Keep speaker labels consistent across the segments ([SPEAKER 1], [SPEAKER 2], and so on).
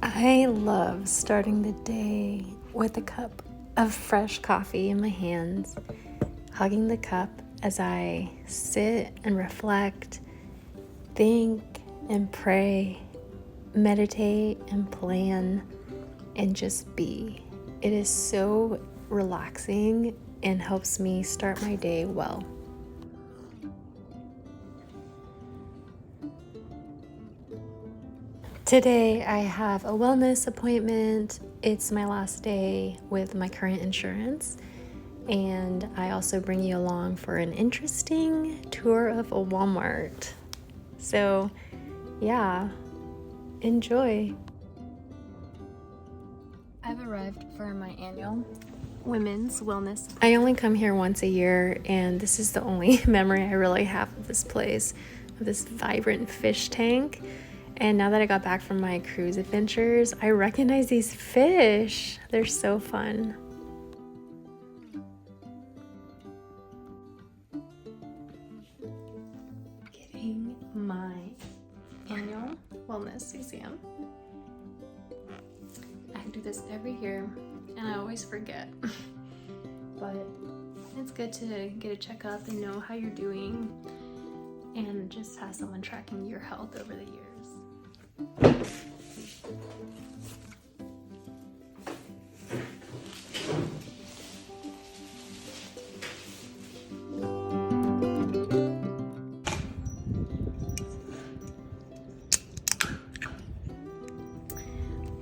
[SPEAKER 1] I love starting the day with a cup of fresh coffee in my hands, hugging the cup as I sit and reflect, think and pray, meditate and plan, and just be. It is so relaxing and helps me start my day well. Today I have a wellness appointment. It's my last day with my current insurance, and I also bring you along for an interesting tour of a Walmart. So yeah, enjoy. I've arrived for my annual women's wellness. I only come here once a year, and this is the only memory I really have of this place, of this vibrant fish tank. And now that I got back from my cruise adventures, I recognize these fish. They're so fun. Getting my annual wellness exam. I do this every year and I always forget. But it's good to get a checkup and know how you're doing and just have someone tracking your health over the years.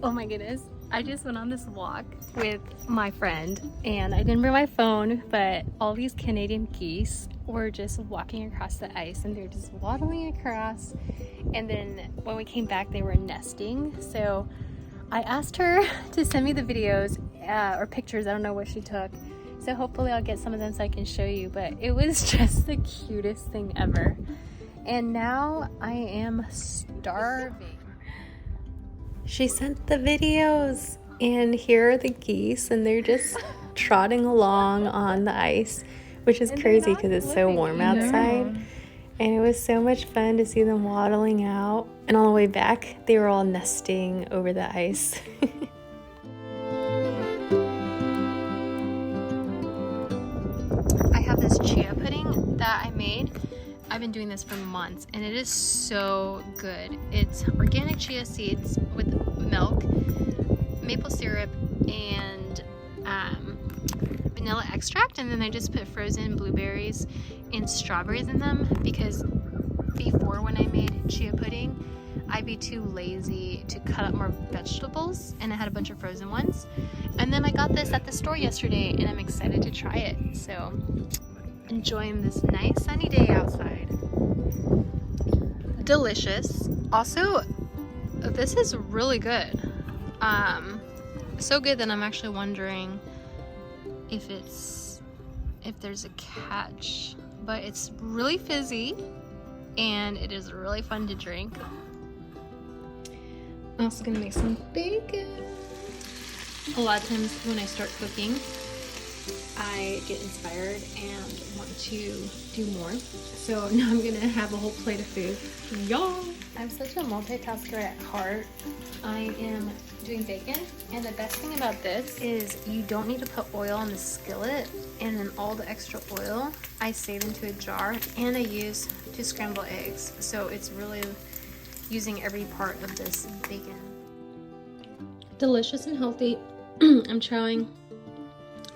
[SPEAKER 1] Oh my goodness, I just went on this walk with my friend and I didn't bring my phone, but all these Canadian geese were just walking across the ice and they're just waddling across. And then when we came back, they were nesting. So I asked her to send me the videos or pictures. I don't know what she took. So hopefully I'll get some of them so I can show you, but it was just the cutest thing ever. And now I am starving. She sent the videos, and here are the geese, and they're just trotting along on the ice, which is crazy because it's so warm outside. And it was so much fun to see them waddling out. And on the way back, they were all nesting over the ice. I have this chia pudding that I made. I've been doing this for months and it is so good. It's organic chia seeds with milk, maple syrup, and vanilla extract, and then I just put frozen blueberries and strawberries in them because before, when I made chia pudding, I'd be too lazy to cut up more vegetables, and I had a bunch of frozen ones. And then I got this at the store yesterday and I'm excited to try it. So enjoying this nice sunny day outside. Delicious. Also, this is really good. So good that I'm actually wondering if there's a catch, but it's really fizzy and it is really fun to drink. I'm also gonna make some bacon. A lot of times when I start cooking, I get inspired and want to do more. So now I'm gonna have a whole plate of food. Y'all! I'm such a multitasker at heart. I am doing bacon, and the best thing about this is you don't need to put oil on the skillet, and then all the extra oil I save into a jar and I use to scramble eggs. So it's really using every part of this bacon. Delicious and healthy. I'm trying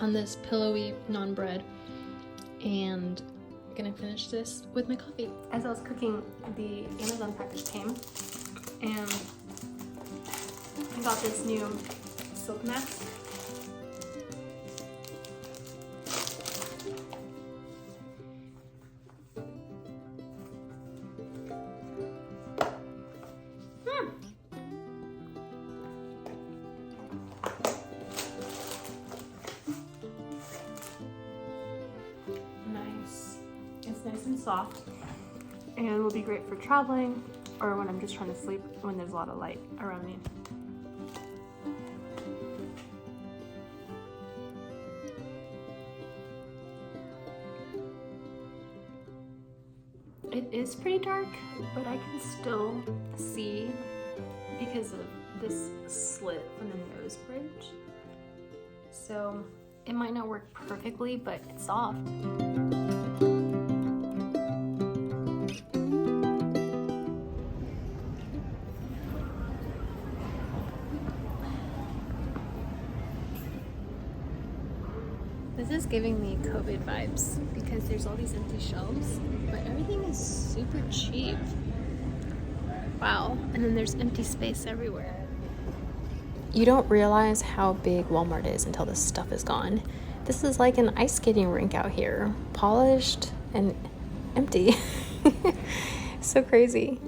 [SPEAKER 1] on this pillowy naan bread, and I'm gonna finish this with my coffee. As I was cooking, the Amazon package came, and I got this new silk mask. It's nice and soft and will be great for traveling or when I'm just trying to sleep when there's a lot of light around me. It is pretty dark, but I can still see because of this slit from the nose bridge. So it might not work perfectly, but it's soft. This is giving me COVID vibes because there's all these empty shelves, but everything is super cheap. Wow, and then there's empty space everywhere. You don't realize how big Walmart is until the stuff is gone. This is like an ice skating rink out here, polished and empty. So crazy.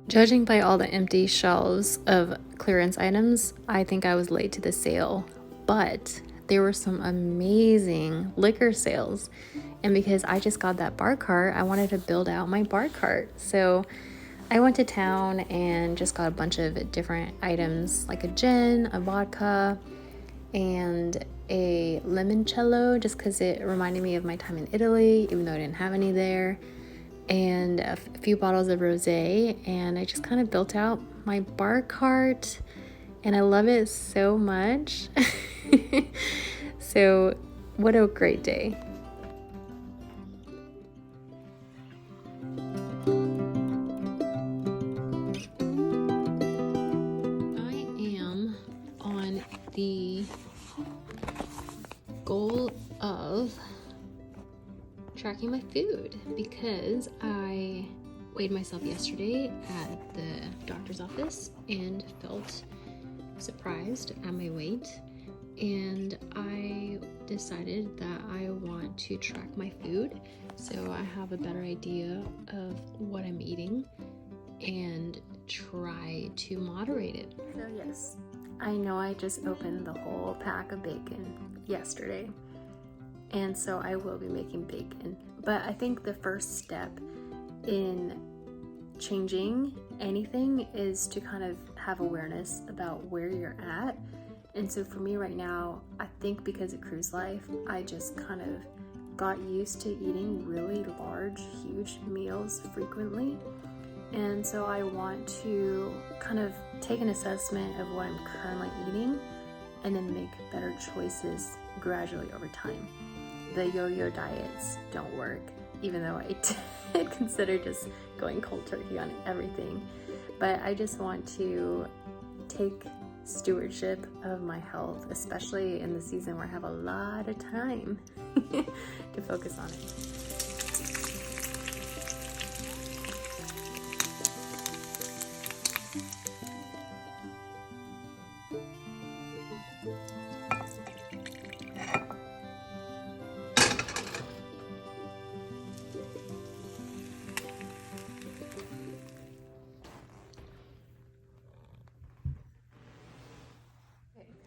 [SPEAKER 1] Judging by all the empty shelves of clearance items, I think I was late to the sale, but there were some amazing liquor sales. And because I just got that bar cart, I wanted to build out my bar cart. So I went to town and just got a bunch of different items, like a gin, a vodka, and a limoncello, just because it reminded me of my time in Italy, even though I didn't have any there, and a few bottles of rosé, and I just kind of built out my bar cart, and I love it so much. So what a great day. I am on the goal of tracking my food because I weighed myself yesterday at the doctor's office and felt surprised at my weight, and I decided that I want to track my food so I have a better idea of what I'm eating and try to moderate it. So yes, I know I just opened the whole pack of bacon yesterday, and so I will be making bacon. But I think the first step in changing anything is to kind of have awareness about where you're at. And so for me right now, I think because of cruise life, I just kind of got used to eating really large, huge meals frequently. And so I want to kind of take an assessment of what I'm currently eating and then make better choices gradually over time. The yo-yo diets don't work, even though I did consider just going cold turkey on everything. But I just want to take stewardship of my health, especially in the season where I have a lot of time to focus on it.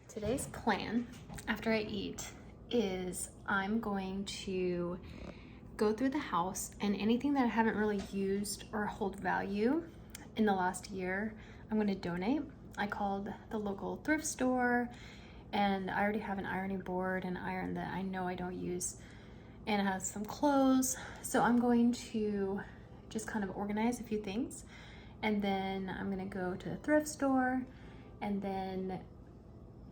[SPEAKER 1] Today's plan after I eat is I'm going to go through the house, and anything that I haven't really used or hold value in the last year, I'm going to donate. I called the local thrift store, and I already have an ironing board and iron that I know I don't use, and it has some clothes. So I'm going to just kind of organize a few things, and then I'm going to go to the thrift store, and then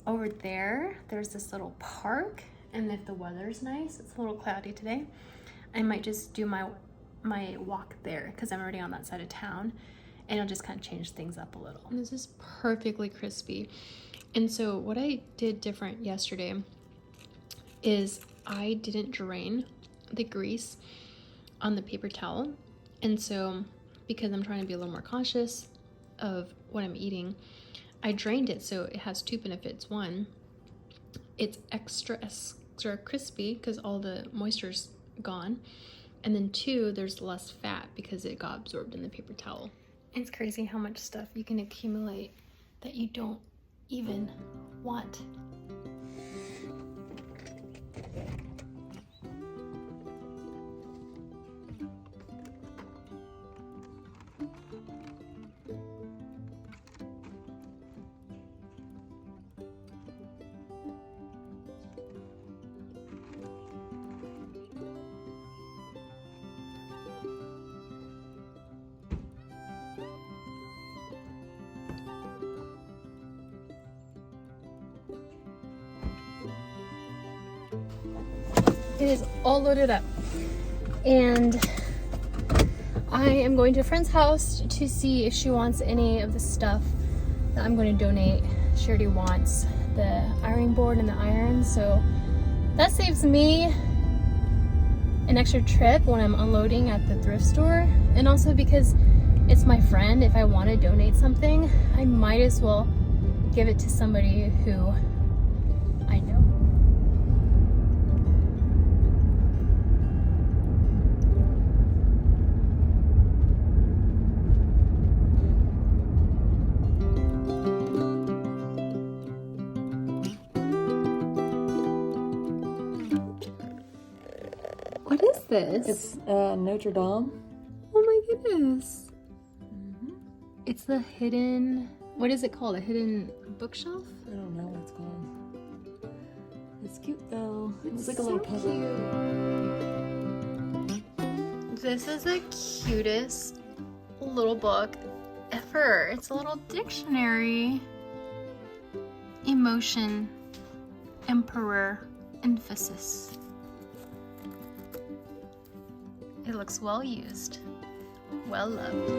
[SPEAKER 1] over there's this little park, and if the weather's nice, it's a little cloudy today, I might just do my walk there because I'm already on that side of town, and it'll just kind of change things up a little. And this is perfectly crispy. And so what I did different yesterday is I didn't drain the grease on the paper towel. And so because I'm trying to be a little more conscious of what I'm eating, I drained it, so it has two benefits. One, it's extra crispy because all the moisture's gone. And then two, there's less fat because it got absorbed in the paper towel. It's crazy how much stuff you can accumulate that you don't even want. It is all loaded up. And I am going to a friend's house to see if she wants any of the stuff that I'm going to donate. She already wants the ironing board and the iron, so that saves me an extra trip when I'm unloading at the thrift store. And also because it's my friend, if I want to donate something, I might as well give it to somebody who I know. What is this?
[SPEAKER 2] It's Notre Dame.
[SPEAKER 1] Oh my goodness. It's the hidden, what is it called? A hidden bookshelf?
[SPEAKER 2] I don't know what it's called. It's cute though. It's like a
[SPEAKER 1] so
[SPEAKER 2] little puzzle.
[SPEAKER 1] Cute. This is the cutest little book ever. It's a little dictionary. Emotion, emperor, emphasis. It looks well used, well loved.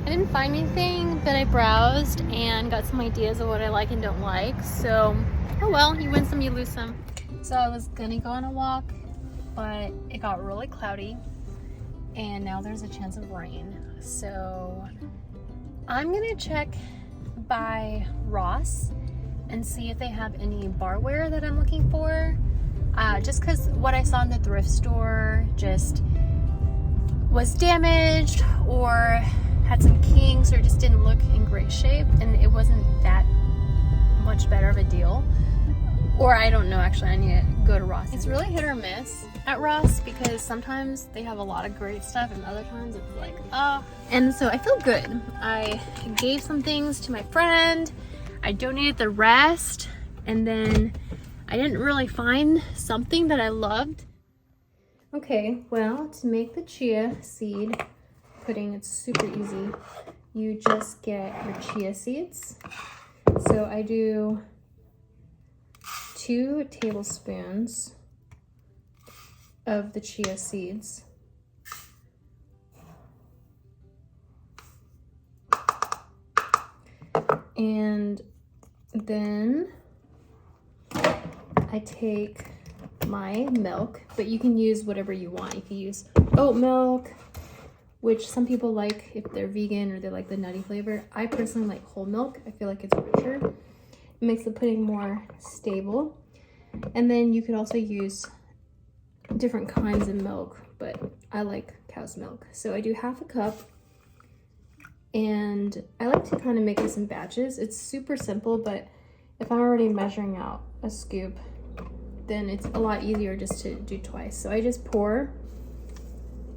[SPEAKER 1] I didn't find anything, but I browsed and got some ideas of what I like and don't like. So, oh well, you win some, you lose some. So I was gonna go on a walk, but it got really cloudy and now there's a chance of rain. So I'm gonna check by Ross and see if they have any barware that I'm looking for. Just cause what I saw in the thrift store just was damaged or had some kinks or just didn't look in great shape, and it wasn't that much better of a deal. Or I don't know, actually I need to go to Ross. It's really hit or miss at Ross because sometimes they have a lot of great stuff and other times it's like, oh. And so I feel good. I gave some things to my friend, I donated the rest, and then I didn't really find something that I loved. Okay, well, to make the chia seed pudding, it's super easy. You just get your chia seeds. So I do 2 tablespoons of the chia seeds. And then I take my milk, but you can use whatever you want. You can use oat milk, which some people like if they're vegan or they like the nutty flavor. I personally like whole milk. I feel like it's richer. It makes the pudding more stable. And then you could also use different kinds of milk, but I like cow's milk. So I do half a cup, and I like to kind of make this in batches. It's super simple, but if I'm already measuring out a scoop, then it's a lot easier just to do twice. So I just pour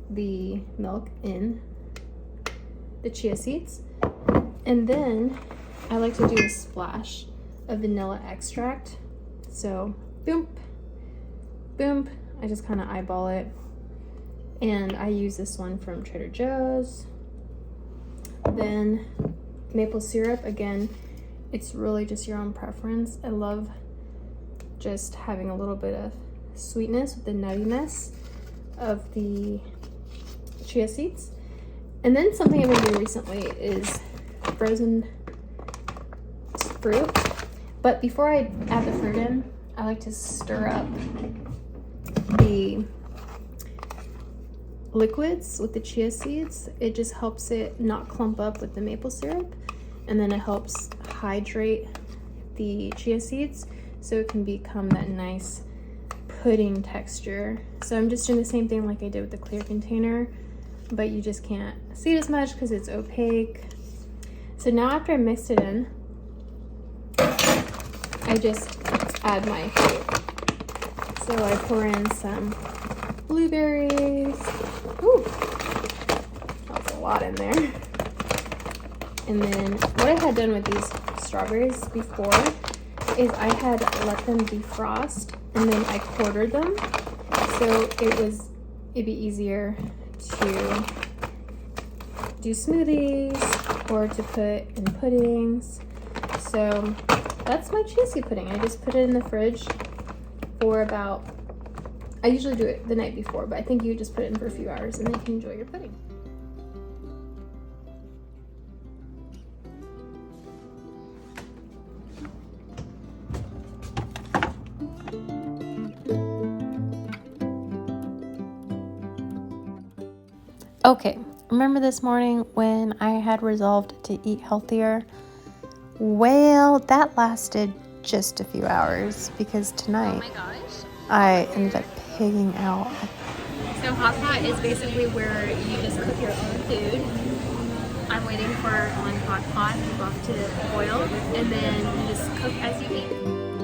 [SPEAKER 1] the milk in the chia seeds, and then I like to do a splash of vanilla extract. So boom, boom, I just kind of eyeball it, and I use this one from Trader Joe's. Then maple syrup, again, it's really just your own preference. I love just having a little bit of sweetness with the nuttiness of the chia seeds. And then something I've been doing recently is frozen fruit. But before I add the fruit in, I like to stir up the liquids with the chia seeds. It just helps it not clump up with the maple syrup, and then it helps hydrate the chia seeds so it can become that nice pudding texture. So I'm just doing the same thing like I did with the clear container, but you just can't see it as much because it's opaque. So now after I mix it in, I just add my fruit. So I pour in some blueberries. Ooh, that's a lot in there. And then what I had done with these strawberries before is I had let them defrost and then I quartered them, so it'd be easier to do smoothies or to put in puddings. So that's my cheesy pudding. I just put it in the fridge for about, I usually do it the night before, but I think you just put it in for a few hours and then you can enjoy your pudding. Okay, remember this morning when I had resolved to eat healthier? Well, that lasted just a few hours because tonight I ended up pigging out. So hot pot is basically where you just cook your own food. I'm waiting for on hot pot to go off to boil, and then you just cook as you eat.